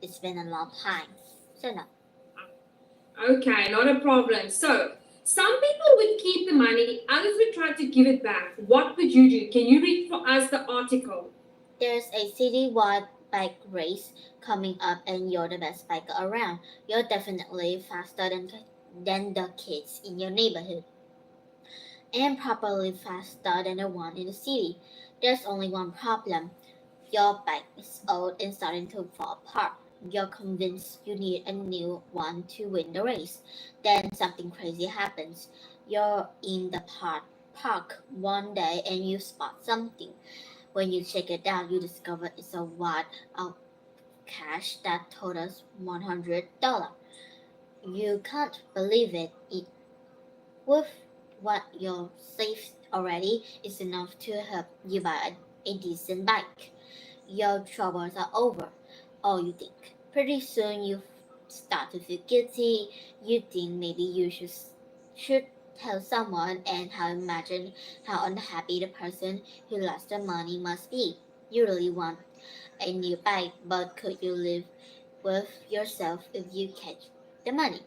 It's been a long time. So no. Okay, not a problem. So, some people would keep the money, others would try to give it back. What would you do? Can you read for us the article? There's a citywide bike race coming up and you're the best biker around. You're definitely faster than the kids in your neighborhood. And probably faster than the one in the city. There's only one problem. Your bike is old and starting to fall apart. You're convinced you need a new one to win the race. Then something crazy happens. You're in the park one day and you spot something. When you check it out, you discover it's a wad of cash that totals $100. You can't believe it. With what you're saved already is enough to help you buy a decent bike. Your troubles are over. Oh, you think. Pretty soon you start to feel guilty. You think maybe you should tell someone and how imagine how unhappy the person who lost the money must be. You really want a new bike, but could you live with yourself if you catch the money?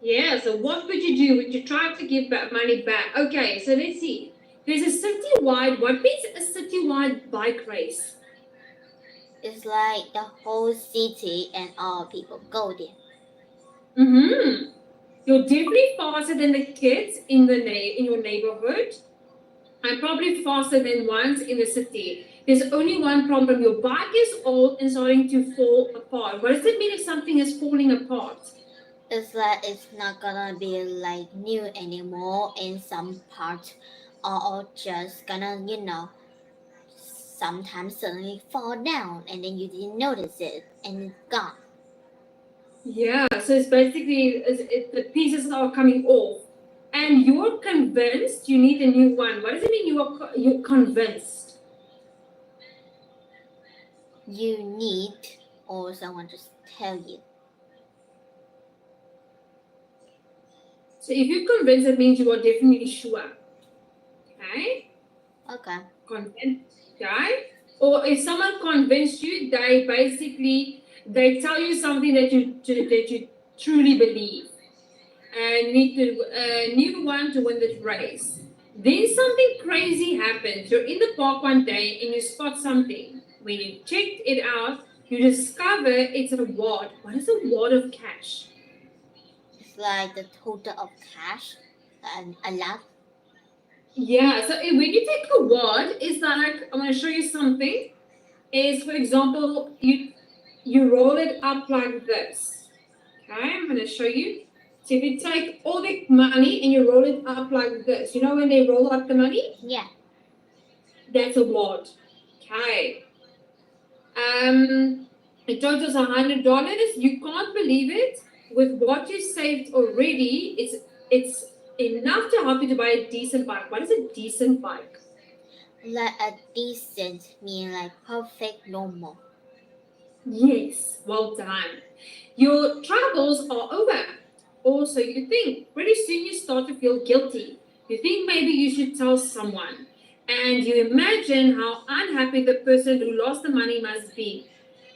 Yeah, so what would you do? Would you try to give back money back? Okay, so let's see. There's a citywide, what means a citywide bike race? It's like the whole city and all people go there. Mm-hmm. You're definitely faster than the kids in in your neighborhood. And probably faster than ones in the city. There's only one problem. Your bike is old and starting to fall apart. What does it mean if something is falling apart? It's like it's not gonna be like new anymore in some parts, or just gonna sometimes suddenly fall down and then you didn't notice it and it's gone. Yeah, so it's basically the pieces are coming off. And you're convinced you need a new one. What does it mean you're convinced? You need or someone just tell you. So if you're convinced, it means you are definitely sure. Okay? Okay. Convinced, okay? Or if someone convinced you, they tell you something that you truly believe and need to new one to win the race. Then something crazy happens. You're in the park one day and you spot something. When you checked it out, you discover it's a wad. What is a wad of cash? It's like the total of cash and a lot. Yeah, so when you take a wad, it's like I'm gonna show you something. Is for example, you roll it up like this. Okay, I'm gonna show you. So if you take all the money and you roll it up like this, you know when they roll up the money? Yeah. That's a wad. Okay. It totals $100. You can't believe it. With what you saved already, it's enough to help you to buy a decent bike. What is a decent bike? Like a decent mean like perfect normal. Yes, well done. Your troubles are over. Or so you think. Pretty soon you start to feel guilty. You think maybe you should tell someone. And you imagine how unhappy the person who lost the money must be.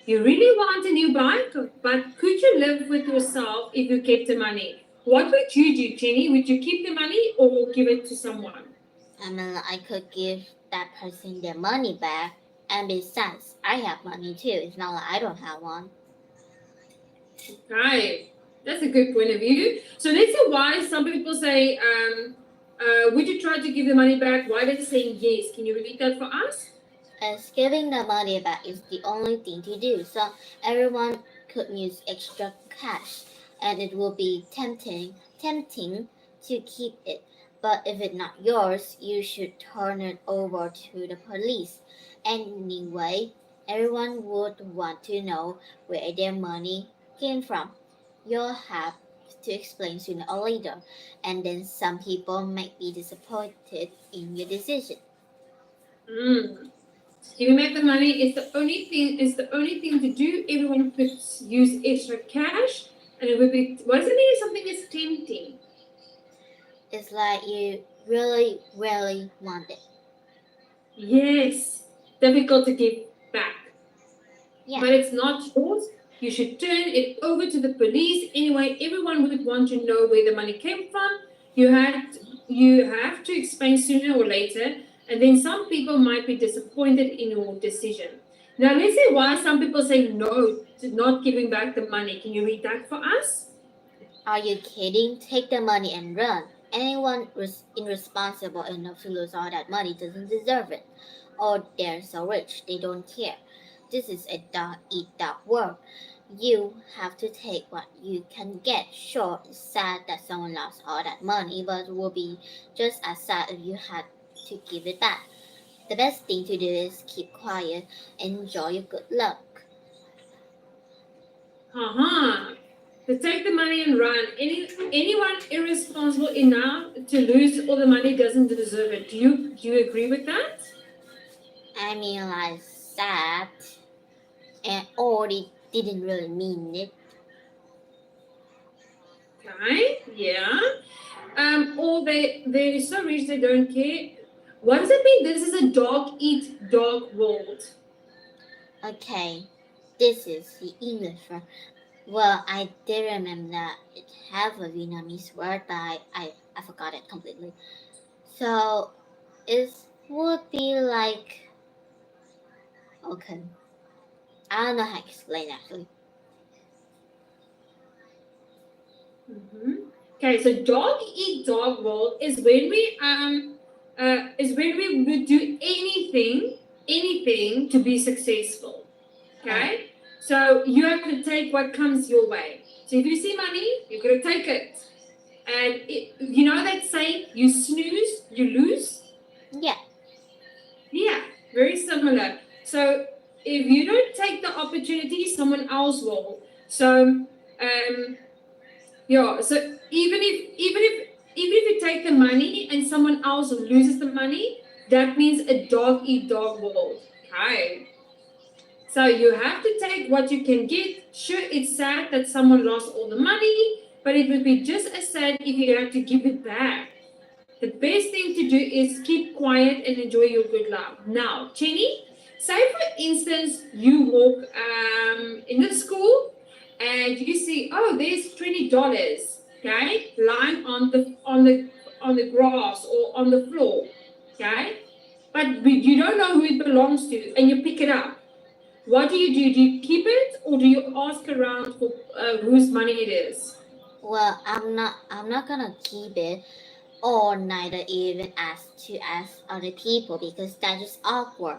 You really want a new bike, but could you live with yourself if you kept the money? What would you do, Jenny? Would you keep the money or give it to someone? I mean, I could give that person their money back. And besides, I have money too. It's not like I don't have one. Right. That's a good point of view. So let's see why some people say, would you try to give the money back? Why are they saying yes? Can you repeat that for us? As giving the money back is the only thing to do, so everyone could use extra cash, and it will be tempting to keep it. But if it's not yours, you should turn it over to the police. Anyway, everyone would want to know where their money came from. You'll have to explain sooner or later, and then some people might be disappointed in your decision. Mm. Giving back the money is the only thing. Is the only thing to do. Everyone could use extra cash, and it would be. What does it mean if something is tempting? It's like you really, really want it. Yes, difficult to give back. Yeah. but it's not yours. You should turn it over to the police. Anyway, everyone would want to know where the money came from. You have to explain sooner or later, and then some people might be disappointed in your decision. Now, let's say why some people say no to not giving back the money. Can you read that for us? Are you kidding? Take the money and run. Anyone irresponsible enough to lose all that money doesn't deserve it. Or they're so rich they don't care. This is a dog eat dog world. You have to take what you can get. Sure, it's sad that someone lost all that money, but it would be just as sad if you had to give it back. The best thing to do is keep quiet and enjoy your good luck. Uh-huh. To take the money and run. Anyone irresponsible enough to lose all the money doesn't deserve it. Do you agree with that? I mean, like sad, and or they didn't really mean it. Okay. Yeah. Or they're so rich they don't care. What does it mean? This is a dog eat dog world. Okay, this is the English one. Well, I did remember that it have a Vietnamese word, but I forgot it completely. So it would be like, okay, I don't know how to explain actually. Mm-hmm. Okay, so dog eat dog world is when we would do anything to be successful. Okay, so you have to take what comes your way. So if you see money, you're gonna take it. And you know that saying, you snooze, you lose? Yeah, Yeah, very similar. So if you don't take the opportunity, someone else will. So yeah, so even if you take the money and someone else loses the money, that means a dog eat dog world. Okay. So you have to take what you can get. Sure, it's sad that someone lost all the money, but it would be just as sad if you had to give it back. The best thing to do is keep quiet and enjoy your good luck. Now, Jenny, say for instance you walk in the school and you see, oh, there's $20, okay, lying on the grass or on the floor, okay, but you don't know who it belongs to, and you pick it up. What do you do? Do you keep it or do you ask around for whose money it is? well, I'm not gonna keep it, or neither even ask other people because that's just awkward.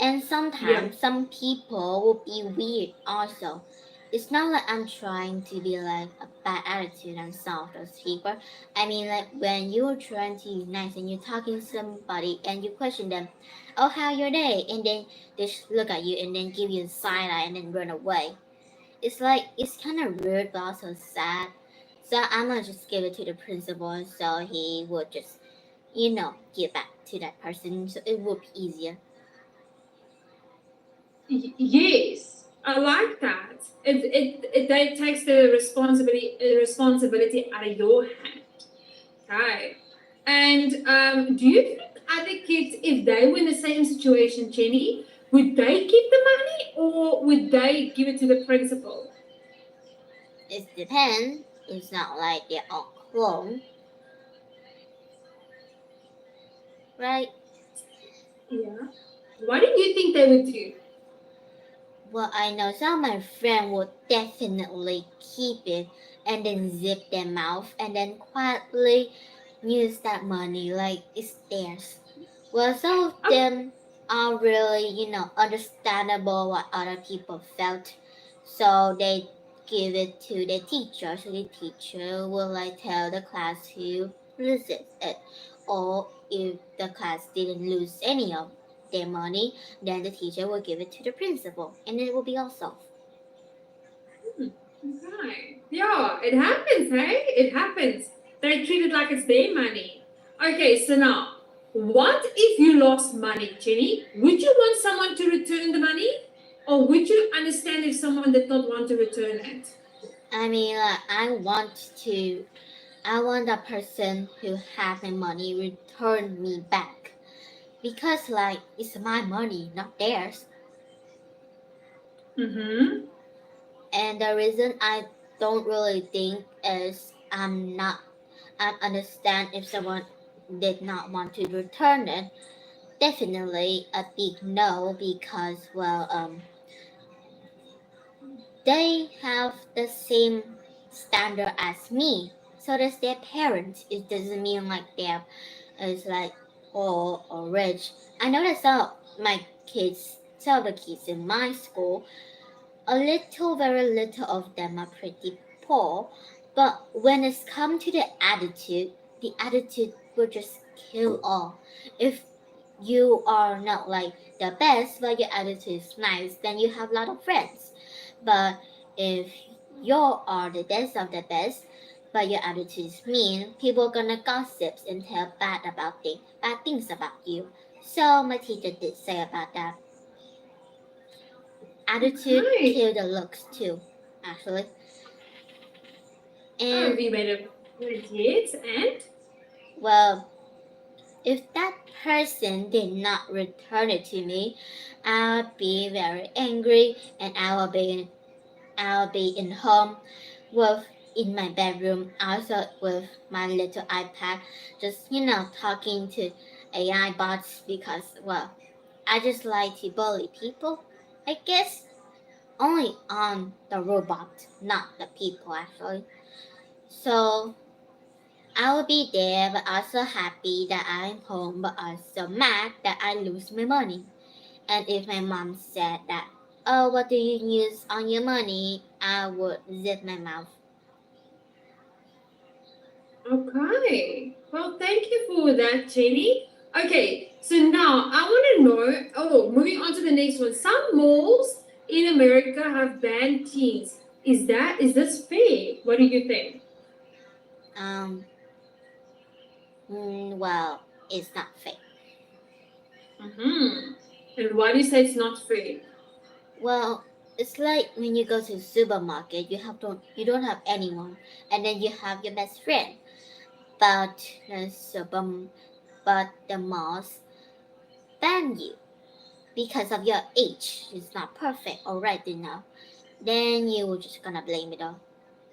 And Yeah. sometimes some people will be weird also. It's not like I'm trying to be like a bad attitude and some of those people. I mean, like when you're trying to be nice and you're talking to somebody and you question them, oh, how your day? And then they just look at you and then give you a side eye and then run away. It's like it's kind of rude but also sad. So I'm gonna just give it to the principal so he would just, give back to that person so it would be easier. Yes, I like that. It takes the responsibility out of your hand. Okay. And do you think other kids, if they were in the same situation, Jenny, would they keep the money or would they give it to the principal? It depends. It's not like they're all clone, right? Yeah. What do you think they would do? Well, I know some of my friends would definitely keep it and then zip their mouth and then quietly use that money like it's theirs. Well, some of Oh, them are really, understandable what other people felt. So they give it to the teacher. So the teacher will like tell the class who loses it. Or if the class didn't lose any of their money, then the teacher will give it to the principal. And it will be all solved. okay. Yeah, it happens, hey? It happens. They treat it like it's their money. Okay, so now, what if you lost money, Jenny? Would you want someone to return the money? Or would you understand if someone did not want to return it? I mean, like, I want the person who has my money return me back. Because, like, it's my money, not theirs. Mm-hmm. And the reason I don't really think is I understand if someone did not want to return it. Definitely a big no because they have the same standard as me. So does their parents. It doesn't mean like they're is like poor or rich. I know that some of the kids in my school, very little of them are pretty poor. But when it's come to the attitude will just kill all. If you are not like the best, but your attitude is nice, then you have a lot of friends. But if you are the best of the best, but your attitude is mean, people gonna gossip and tell bad things about you. So my teacher did say about that. Attitude Okay. kill the looks too, actually. Oh, And we made a good hit, and well, if that person did not return it to me, I'll be very angry and I'll be in home with in my bedroom also with my little iPad just talking to AI bots because I just like to bully people. I guess only on the robot, not the people actually. So I will be there but also happy that I'm home but also mad that I lose my money. And if my mom said that, oh, what do you use on your money? I would zip my mouth. okay. Well, thank you for that, Jenny. Okay, so now I want to know. Oh, moving on to the next one. Some malls in America have banned teens. Is this fair? What do you think? Um, well, it's not fair. Mm-hmm. And why do you say it's not fair? Well, it's like when you go to the supermarket, you don't have anyone, and then you have your best friend, but but the malls ban you because of your age. It's not perfect already now. Then you just gonna blame it all.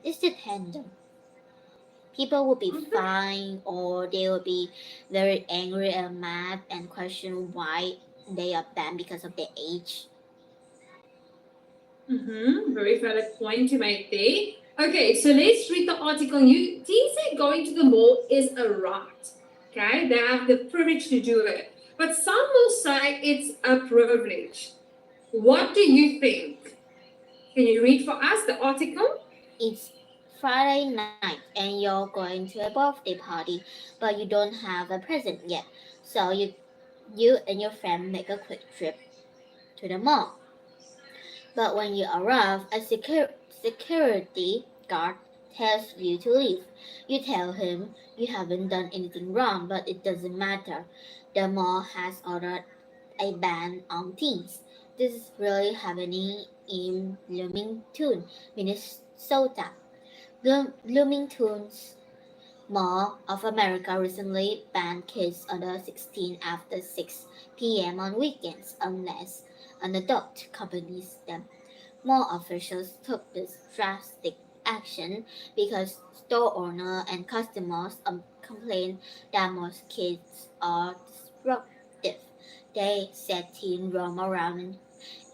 It's dependent. People will be Okay. fine or they will be very angry and mad and question why they are banned because of their age. Mm-hmm. Very valid point you made there. Okay, so let's read the article. You teens say going to the mall is a right. Okay, they have the privilege to do it. But some will say it's a privilege. What do you think? Can you read for us the article? It's Friday night and you're going to a birthday party, but you don't have a present yet. So you and your friend make a quick trip to the mall. But when you arrive, a security guard tells you to leave. You tell him you haven't done anything wrong, but it doesn't matter. The mall has ordered a ban on teens. This is really happening in Bloomington, Minnesota. Bloomington's Mall of America recently banned kids under 16 after 6 p.m. on weekends unless an adult accompanies them. Mall officials took this drastic action because store owners and customers complained that most kids are disruptive. They said teens roam around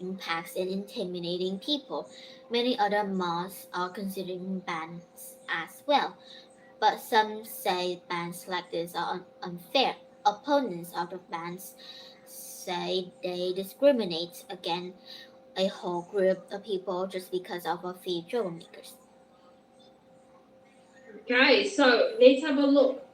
in packs and intimidating people. Many other malls are considering bans as well, but some say bans like this are unfair. Opponents of the bans say they discriminate against a whole group of people just because of a few troublemakers. Okay, so let's have a look.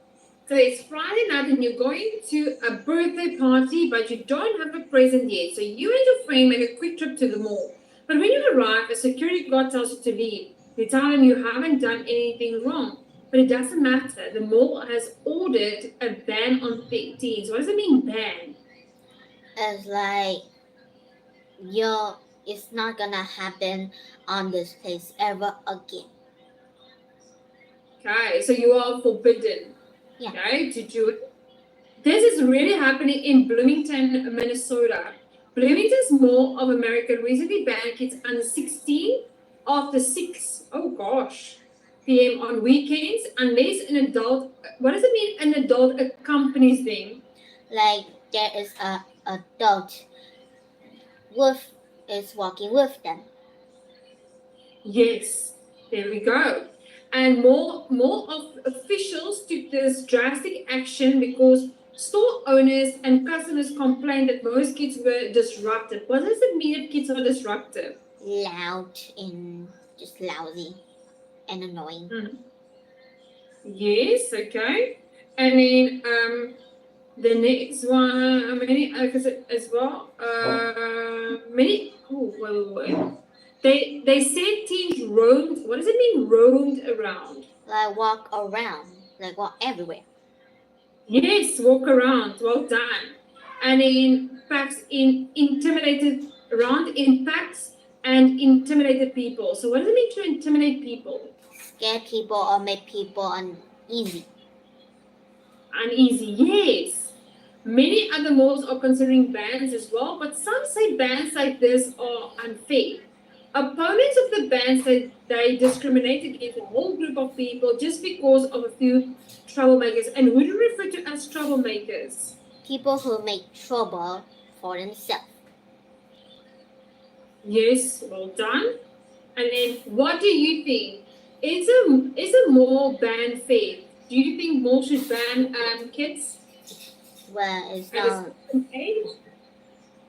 So it's Friday night and you're going to a birthday party, but you don't have a present yet. So you and your friend make a quick trip to the mall. But when you arrive, a security guard tells you to leave. You tell him you haven't done anything wrong. But it doesn't matter. The mall has ordered a ban on teens. What does it mean, ban? It's like yo, it's not gonna happen on this place ever again. Okay, so you are forbidden, Yeah. okay, to do it. This is really happening in Bloomington, Minnesota. Bloomington's Mall of America recently banned kids under 16 after 6, oh gosh, p.m. on weekends unless an adult, what does it mean an adult accompanies them? Like there is a adult with is walking with them. Yes, there we go. And more of officials took this drastic action because store owners and customers complained that most kids were disruptive. What does it mean if kids are disruptive? Loud and just lousy and annoying. Mm. Yes, okay. And then the next one, many as well. Many. Oh, wait. They said teens roamed. What does it mean? Roamed around. Like walk around, like walk everywhere. Yes, walk around. Well done. And in packs, in intimidated around in packs and intimidated people. So what does it mean to intimidate people? Scare people or make people uneasy. Uneasy. Yes. Many other malls are considering bans as well, but some say bans like this are unfair. Opponents of the bans say they discriminate against a whole group of people just because of a few troublemakers. And who do you refer to as troublemakers? People who make trouble for themselves. Yes, well done. And then, what do you think? Is a mall ban fair? Do you think malls should ban kids Well, it's at a not. certain age?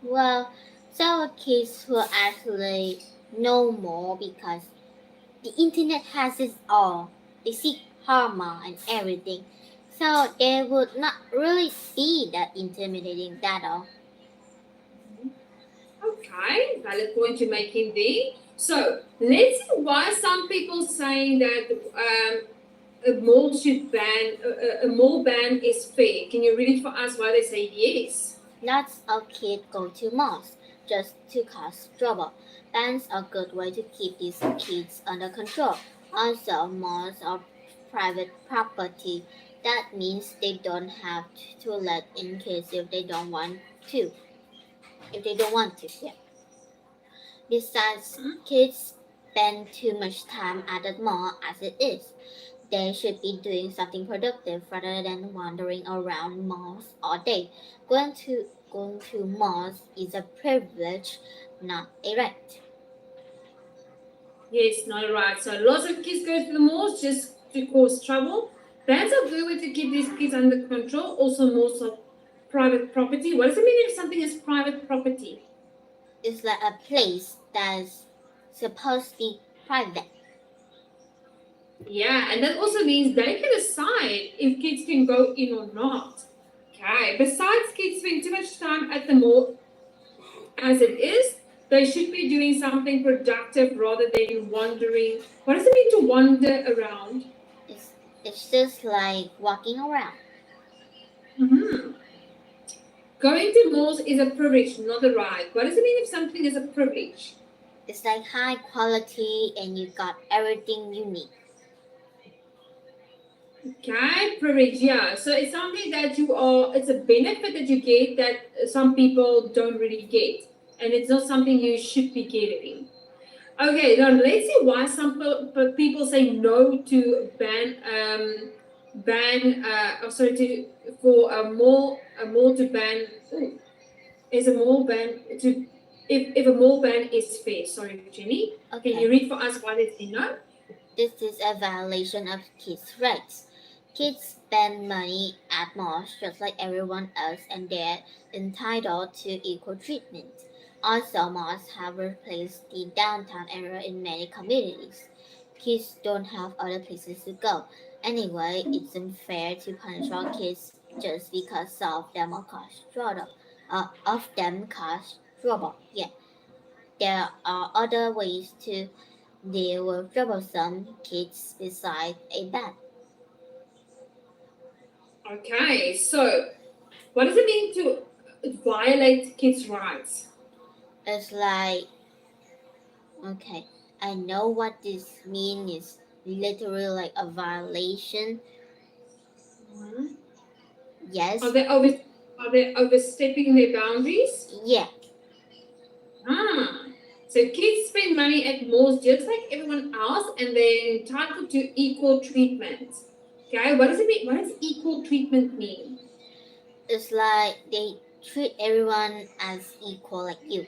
Well, some kids will actually know more because the internet has it all. They see karma and everything. So they would not really be that intimidating that all. Okay, valid point you're making there. So let's see why some people saying that a mall should ban a mall ban is fair. Can you read for us why they say yes? Lots of kids go to malls just to cause trouble. Bans are a good way to keep these kids under control. Also, malls are private property. That means they don't have to let in kids if they don't want to. If they don't want to, yeah. Besides, kids spend too much time at the mall as it is. They should be doing something productive rather than wandering around malls all day. Going to malls is a privilege, not a right. Yes, not right. So lots of kids go to the malls just to cause trouble. Bans are good way to keep these kids under control. Also, malls are private property. What does it mean if something is private property? It's like a place that's supposed to be private. Yeah, and that also means they can decide if kids can go in or not. Okay, besides kids spend too much time at the mall as it is, they should be doing something productive rather than wandering. What does it mean to wander around? It's, it's just like walking around. Hmm. Going to malls is a privilege, not a right. What does it mean if something is a privilege? It's like high quality and you got everything you need. Okay, privilege, yeah. So it's something that it's a benefit that you get that some people don't really get. And it's not something you should be getting. Okay, now let's see why some people say no to for a mall to ban. Ooh, is a mall ban to if a mall ban is fair. Sorry, Jenny. Can you Okay, read for us why they say no? this is a violation of kids' rights. Kids spend money at malls just like everyone else and they're entitled to equal treatment. Also, malls have replaced the downtown area in many communities. Kids don't have other places to go. Anyway, it's unfair to punish all kids just because some of them are cause trouble. Cause trouble. Yeah, there are other ways to deal with troublesome kids besides a ban. Okay, so what does it mean to violate kids' rights? It's like, okay, I know what this means is literally like a violation. Mhm. Yes, Are they overstepping their boundaries? yeah, Ah, so kids spend money at malls just like everyone else, and they're entitled to equal treatment. Okay, what does it mean? What does equal treatment mean? It's like they treat everyone as equal like you.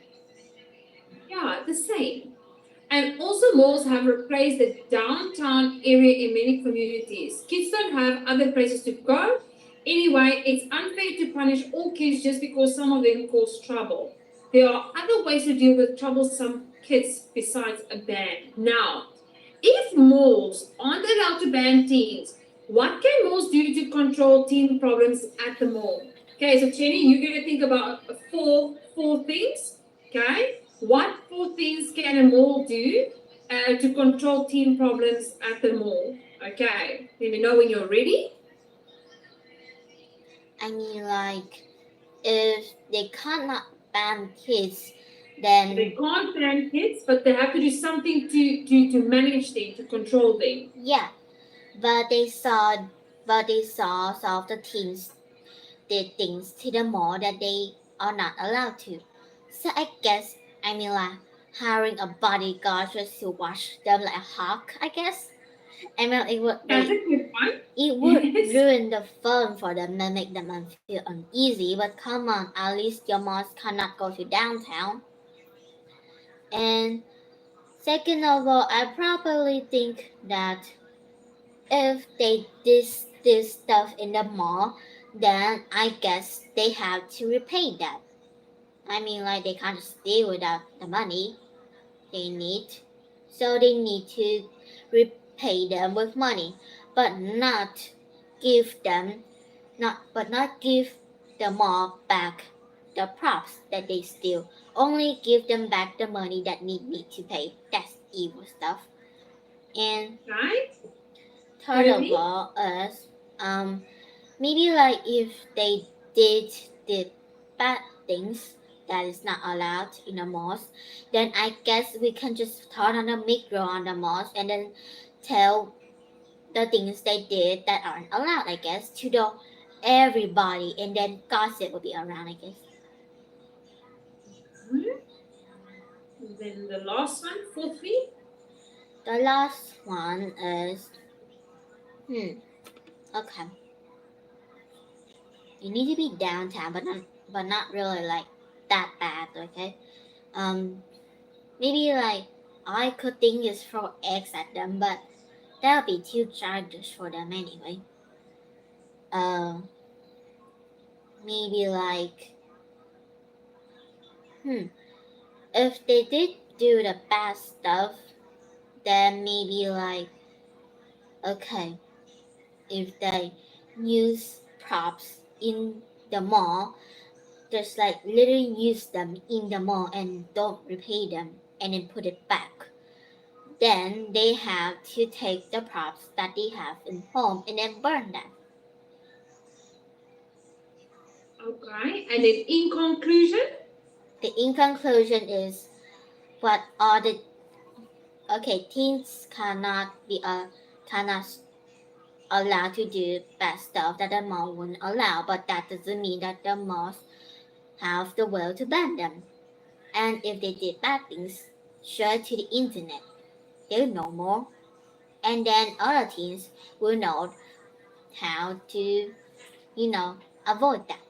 Yeah, the same. And also, malls have replaced the downtown area in many communities. Kids don't have other places to go. Anyway, it's unfair to punish all kids just because some of them cause trouble. There are other ways to deal with troublesome kids besides a ban. Now, if malls aren't allowed to ban teens, what can malls do to control teen problems at the mall? Okay, so Jenny, you're going to think about four things. Okay, what four things can a mall do to control teen problems at the mall? Okay, let me know when you're ready. I mean, like, if they cannot ban kids, then They can't ban kids, but they have to do something to manage them, to control them. yeah, but they saw some of the teens did things to the mall that they are not allowed to. So I guess I mean like hiring a bodyguard just to watch them like a hawk. I guess I mean That's a good one. it would Yes. ruin the fun for them and make them feel uneasy. But come on, at least your malls cannot go to downtown. And second of all, I probably think that if they did this stuff in the mall, then I guess they have to repay that. I mean, like they can't just stay without the money they need, so they need to repay them with money, but not give them not give the mall back the props that they steal. Only give them back the money that need to pay. That's evil stuff. And Right? third of Totally. all is maybe like if they did bad things that is not allowed in the malls, then I guess we can just turn on the micro on the malls and then tell the things they did that aren't allowed, I guess, to the everybody, and then gossip will be around, I guess. Hmm. Then the last one, fourthly. The last one is okay. You need to be downtown, but not really like that bad, okay? Um, Maybe like I could think is throw eggs at them, but that would be too childish for them anyway. Uh, Maybe like hmm, if they did do the bad stuff, then maybe like okay, if they use props in the mall, just like literally use them in the mall and don't repay them and then put it back. Then they have to take the props that they have in home and then burn them. Okay. And then in conclusion, The in conclusion is what are the okay teens cannot allowed to do bad stuff that the mall wouldn't allow, but that doesn't mean that the malls have the will to ban them. And if they did bad things, share to the internet. They'll know more, and then other teens will know how to avoid that.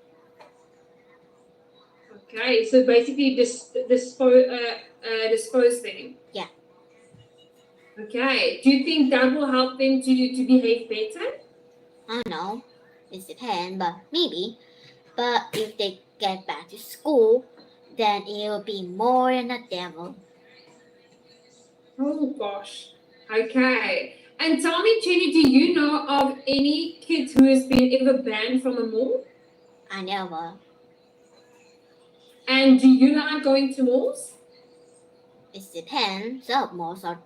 okay. So basically, dispose them. Yeah, Okay. Do you think that will help them to behave better? I don't know. It depends, but maybe. But if they get back to school, then it will be more than a devil. Oh gosh. Okay. And tell me, Jenny, do you know of any kid who has been ever banned from a mall? I never. And do you like going to malls? It depends. Some malls are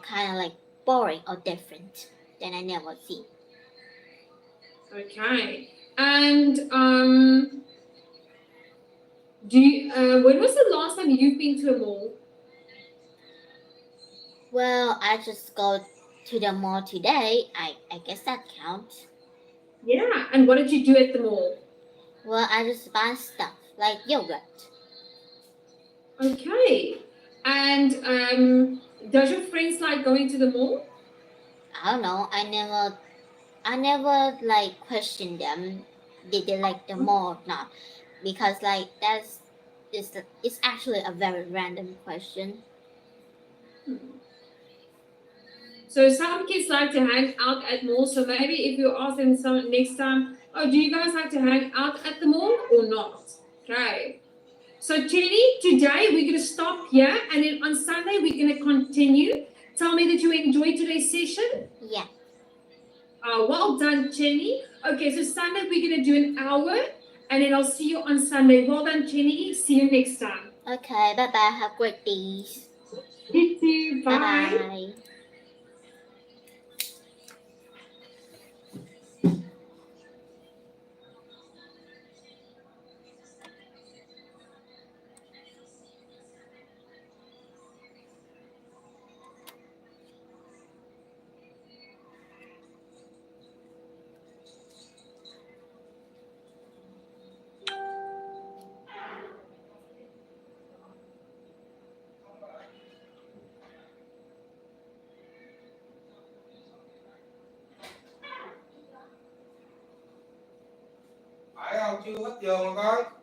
kind of like boring or different. Then I never see. Okay. And when was the last time you've been to a mall? Well, I just go to the mall today. I guess that counts. Yeah. And what did you do at the mall? Well, I just buy stuff like yogurt. Okay. And does your friends like going to the mall? I don't know. I never like question them. Did they like the mall or not? Because like it's actually a very random question. So some kids like to hang out at malls. So maybe if you ask them some next time, oh, do you guys like to hang out at the mall or not? Okay. So Jenny, today we're gonna stop here, and then on Sunday we're gonna continue. Tell me that you enjoyed today's session. Yeah. Well done, Jenny. Okay, so Sunday we're gonna do an hour, and then I'll see you on Sunday. Well done, Jenny. See you next time. Okay. Bye bye. Have great days. You too. Bye Bye. bye. Phải không? Chưa hết giờ mà con.